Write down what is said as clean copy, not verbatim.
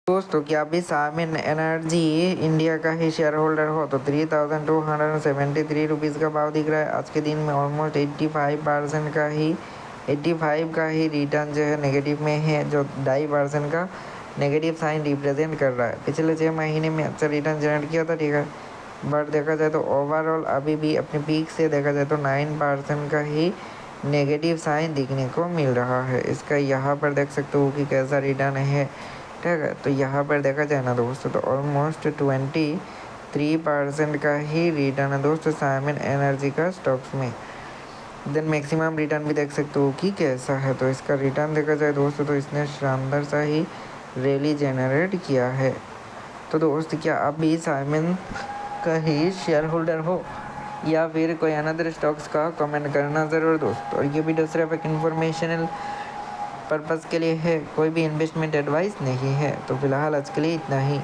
दोस्तों क्या अभी सामिन एनर्जी इंडिया का ही शेयर होल्डर हो तो 3273 रुपीज़ का भाव दिख रहा है। आज के दिन में ऑलमोस्ट 85% का ही 85 का ही रिटर्न जो है नेगेटिव में है, जो 2.5% का नेगेटिव साइन रिप्रेजेंट कर रहा है। पिछले 6 महीने में अच्छा रिटर्न जनरेट किया था, ठीक है, बट देखा जाए तो ओवरऑल अभी भी अपने पीक से देखा जाए तो 9% का ही नेगेटिव साइन दिखने को मिल रहा है। इसका यहाँ पर देख सकते हो कि कैसा रिटर्न है, ठीक है। तो यहाँ पर देखा जाए ना दोस्तों तो ऑलमोस्ट 23% का ही रिटर्न है दोस्तों सामिन एनर्जी का स्टॉक्स में। देन मैक्सिमम रिटर्न भी देख सकते हो कि कैसा है। तो इसका रिटर्न देखा जाए दोस्तों तो इसने शानदार सा ही रैली जनरेट किया है। तो दोस्त क्या आप भी सामिन का ही शेयर होल्डर हो या फिर कोई अनदर स्टॉक्स का कमेंट करना ज़रूर दोस्त। और ये वीडियो सिर्फ एक इन्फॉर्मेशनल पर्पज़ के लिए है, कोई भी इन्वेस्टमेंट एडवाइस नहीं है। तो फिलहाल आज के लिए इतना ही।